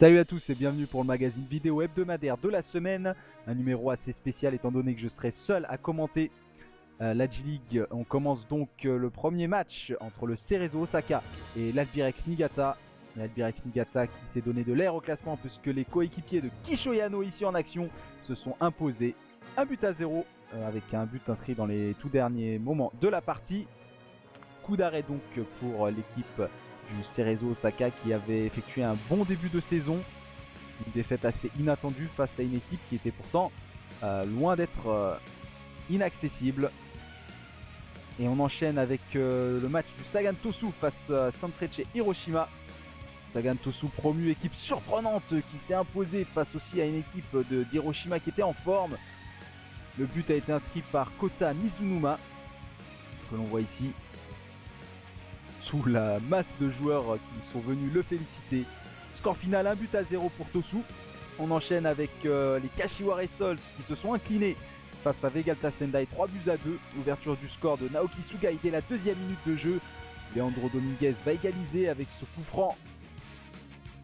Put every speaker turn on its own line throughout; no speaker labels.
Salut à tous et bienvenue pour le magazine vidéo hebdomadaire de la semaine. Un numéro assez spécial étant donné que je serai seul à commenter la J-League. On commence donc le premier match entre le Cerezo Osaka et l'Albirex Niigata. L'Albirex Niigata qui s'est donné de l'air au classement puisque les coéquipiers de Kisho Yano ici en action se sont imposés 1-0 avec un but inscrit dans les tout derniers moments de la partie. Coup d'arrêt donc pour l'équipe du Cerezo Osaka qui avait effectué un bon début de saison. Une défaite assez inattendue face à une équipe qui était pourtant loin d'être inaccessible. Et on enchaîne avec le match du Sagan Tosu face à Sanfrecce Hiroshima. Sagan Tosu promu, équipe surprenante qui s'est imposée face aussi à une équipe d'Hiroshima qui était en forme. Le but a été inscrit par Kota Mizunuma, que l'on voit ici, sous la masse de joueurs qui sont venus le féliciter. Score final 1-0 pour Tosu. On enchaîne avec les Kashiware Souls qui se sont inclinés face à Vegalta Sendai 3-2. Ouverture du score de Naoki Sugai dès la deuxième minute de jeu. Leandro Dominguez va égaliser avec ce coup franc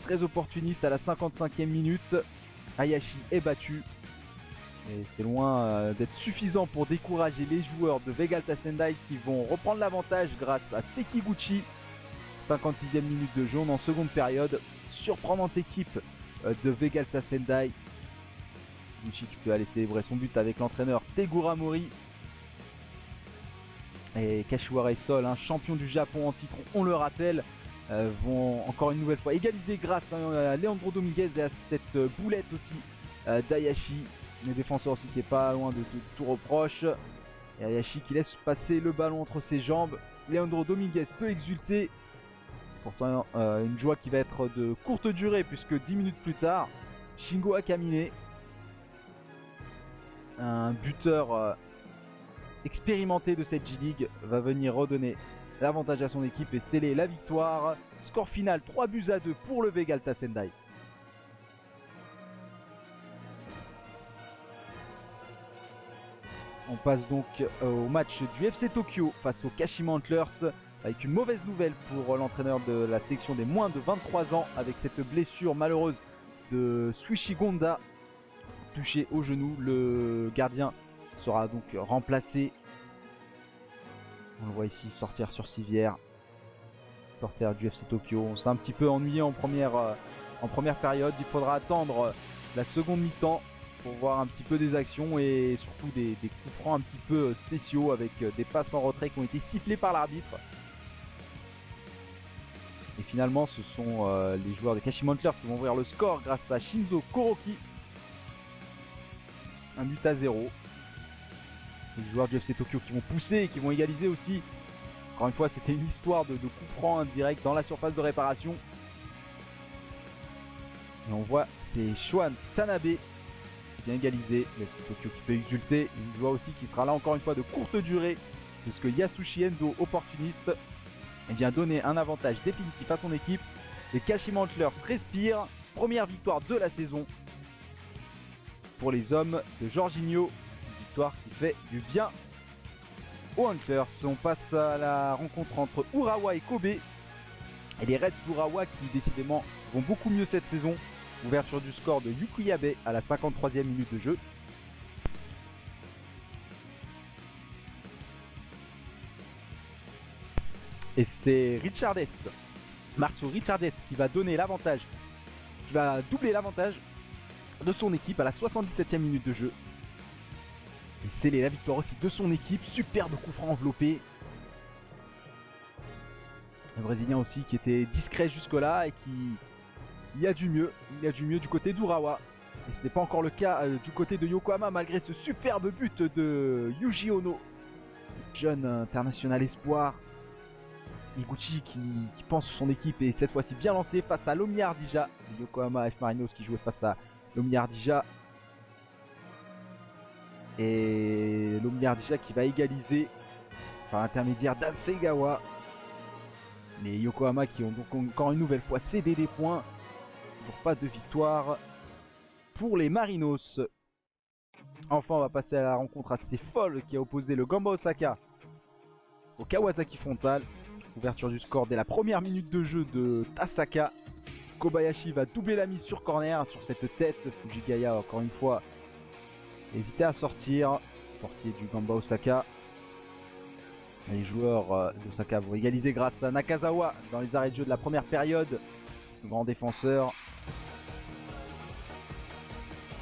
très opportuniste à la 55e minute. Hayashi est battu. Et c'est loin d'être suffisant pour décourager les joueurs de Vegalta Sendai qui vont reprendre l'avantage grâce à Sekiguchi. 56e minute de jeu, on est en seconde période. Surprenante équipe de Vegalta Sendai. Sekiguchi qui peut aller célébrer son but avec l'entraîneur Tegura Mori. Et Kashiware Sol, champion du Japon en titre, on le rappelle, vont encore une nouvelle fois égaliser grâce à Leandro Dominguez et à cette boulette aussi d'Hayashi. Les défenseurs aussi qui est pas loin de tout reproche. Et Hayashi qui laisse passer le ballon entre ses jambes. Leandro Dominguez peut exulter. Pourtant une joie qui va être de courte durée puisque 10 minutes plus tard, Shingo Akamine, un buteur expérimenté de cette J-League, va venir redonner l'avantage à son équipe et sceller la victoire. Score final 3-2 pour le Vegalta Sendai. On passe donc au match du FC Tokyo face au Kashima Antlers avec une mauvaise nouvelle pour l'entraîneur de la sélection des moins de 23 ans avec cette blessure malheureuse de Suichi Gonda touché au genou. Le gardien sera donc remplacé. On le voit ici sortir sur civière. Porteur du FC Tokyo. On s'est un petit peu ennuyé en première période. Il faudra attendre la seconde mi-temps pour voir un petit peu des actions et surtout des coups francs un petit peu spéciaux avec des passes en retrait qui ont été sifflées par l'arbitre. Et finalement ce sont les joueurs de Kashima Antlers qui vont ouvrir le score grâce à Shinzo Koroki. 1-0. Les joueurs du FC Tokyo qui vont pousser et qui vont égaliser aussi. Encore une fois c'était une histoire de coup franc indirect dans la surface de réparation. Et on voit c'est Shoan Tanabe bien égalisé, le FC Tokyo qui peut exulter. Une joie aussi qui sera là encore une fois de courte durée puisque Yasushi Endo, opportuniste, vient donner un avantage définitif à son équipe. Les Kashima Antlers respirent. Première victoire de la saison pour les hommes de Jorginho. Une victoire qui fait du bien aux Antlers. On passe à la rencontre entre Urawa et Kobe. Et les Reds d'Urawa qui décidément vont beaucoup mieux cette saison. Ouverture du score de Yukuyabe à la 53e minute de jeu. Et c'est Marcio Richardes qui va donner l'avantage, qui va doubler l'avantage de son équipe à la 77e minute de jeu. Et sceller la victoire aussi de son équipe. Superbe coup franc enveloppé. Le Brésilien aussi qui était discret jusque là et qui... Il y a du mieux du côté d'Urawa. Et ce n'est pas encore le cas du côté de Yokohama malgré ce superbe but de Yuji Ono, jeune international espoir. Higuchi qui pense son équipe et cette fois-ci bien lancé face à l'Omi Ardija. Yokohama F Marinos qui jouait face à l'Omi Ardija. Et l'Omi Ardija qui va égaliser par l'intermédiaire d'Ansegawa. Les Yokohama qui ont donc encore une nouvelle fois cédé des points. Toujours pas de victoire pour les Marinos. Enfin on va passer à la rencontre assez folle qui a opposé le Gamba Osaka au Kawasaki Frontale. Ouverture du score dès la première minute de jeu de Tasaka. Kobayashi va doubler la mise sur corner sur cette tête. Fujigaya encore une fois hésitait à sortir. Portier du Gamba Osaka. Les joueurs d'Osaka vont égaliser grâce à Nakazawa dans les arrêts de jeu de la première période. Grand défenseur.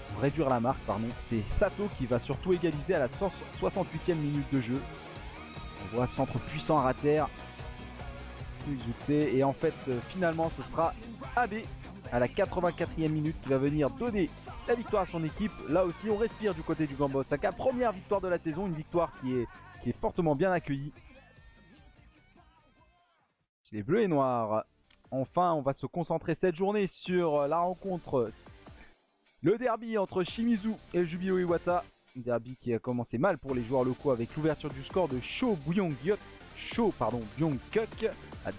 Pour réduire la marque, pardon, c'est Sato qui va surtout égaliser à la 68e minute de jeu. On voit centre puissant à terre. Et en fait, finalement, ce sera Abe à la 84e minute qui va venir donner la victoire à son équipe. Là aussi, on respire du côté du Gamba Osaka. Première victoire de la saison, une victoire qui est fortement bien accueillie. Les bleus et noirs. Enfin, on va se concentrer cette journée sur la rencontre, le derby entre Shimizu et Jubilo Iwata. Un derby qui a commencé mal pour les joueurs locaux avec l'ouverture du score de Sho Byung-kuk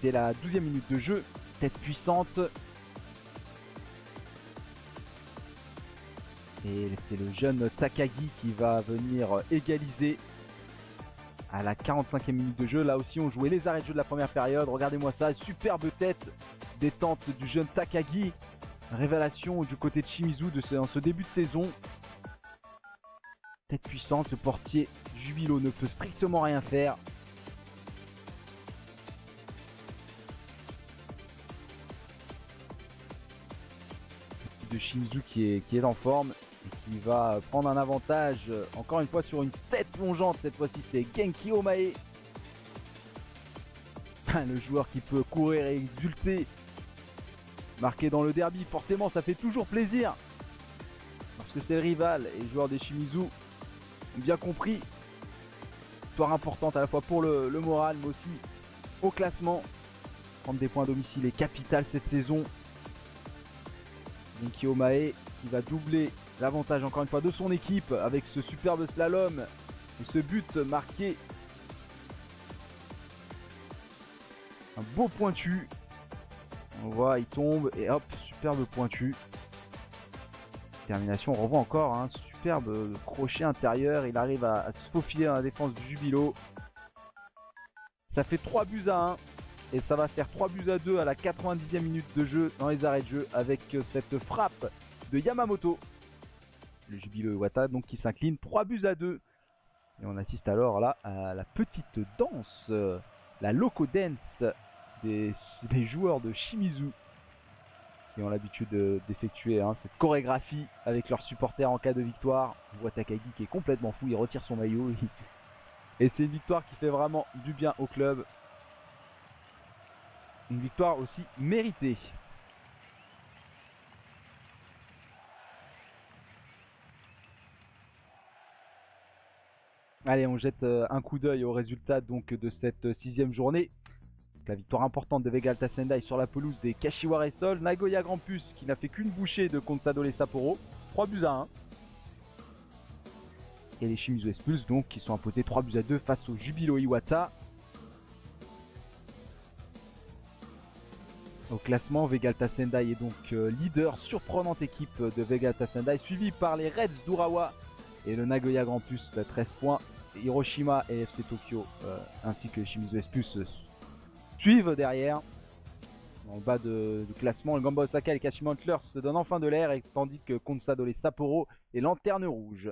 dès la 12e minute de jeu. Tête puissante. Et c'est le jeune Takagi qui va venir égaliser à la 45e minute de jeu. Là aussi on jouait les arrêts de jeu de la première période. Regardez-moi ça, superbe tête détente du jeune Takagi. Révélation du côté de Shimizu en ce début de saison. Tête puissante, le portier Jubilo ne peut strictement rien faire. De Shimizu qui est en forme et qui va prendre un avantage encore une fois sur une tête plongeante. Cette fois-ci c'est Genki Omae, le joueur qui peut courir et exulter, marqué dans le derby. Forcément ça fait toujours plaisir parce que c'est le rival et les joueurs des Shimizu ont bien compris. Victoire importante à la fois pour le moral mais aussi au classement. Prendre des points à domicile est capital cette saison. Genki Omae qui va doubler l'avantage encore une fois de son équipe avec ce superbe slalom et ce but marqué. Un beau pointu. On voit, il tombe et hop, superbe pointu. Termination, on revoit encore un superbe crochet intérieur. Il arrive à se faufiler dans la défense du Jubilo. Ça fait 3 buts à 1. Et ça va faire 3 buts à 2 à la 90e minute de jeu dans les arrêts de jeu avec cette frappe de Yamamoto. Le Jubilo Iwata donc qui s'incline 3 buts à 2. Et on assiste alors là à la petite danse, la loco dance des joueurs de Shimizu qui ont l'habitude d'effectuer cette chorégraphie avec leurs supporters en cas de victoire. On voit Takagi qui est complètement fou, il retire son maillot. Et c'est une victoire qui fait vraiment du bien au club. Une victoire aussi méritée. Allez, on jette un coup d'œil au résultat donc de cette 6e journée. La victoire importante de Vegalta Sendai sur la pelouse des Kashiwara Reysol. Nagoya Grampus qui n'a fait qu'une bouchée de Consadole Sapporo. 3 buts à 1. Et les Shimizu S-Pulse donc qui sont imposés 3 buts à 2 face au Jubilo Iwata. Au classement, Vegalta Sendai est donc leader, surprenante équipe de Vegalta Sendai, suivi par les Reds d'Urawa et le Nagoya Grampus 13 points. Hiroshima et FC Tokyo ainsi que Shimizu S-Pulse suivent derrière. En bas du classement, le Gamba Osaka et les Kashima Antlers se donnent enfin de l'air, tandis que Consadole Sapporo et Lanterne Rouge.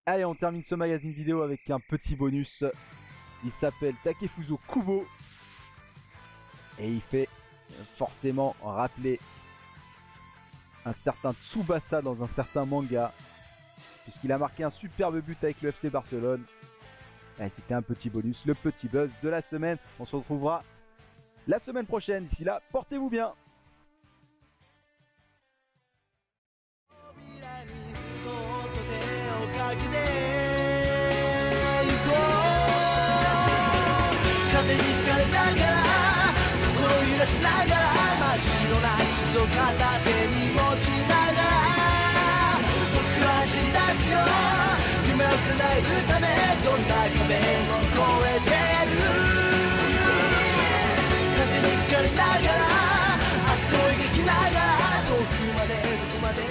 Allez, on termine ce magazine vidéo avec un petit bonus. Il s'appelle Takefuso Kubo et il fait forcément rappeler un certain Tsubasa dans un certain manga, puisqu'il a marqué un superbe but avec le FC Barcelone. C'était un petit bonus, le petit buzz de la semaine. On se retrouvera la semaine prochaine. D'ici là, portez-vous bien.風に吹かれながら、明日を描きながら、遠くまでどこまで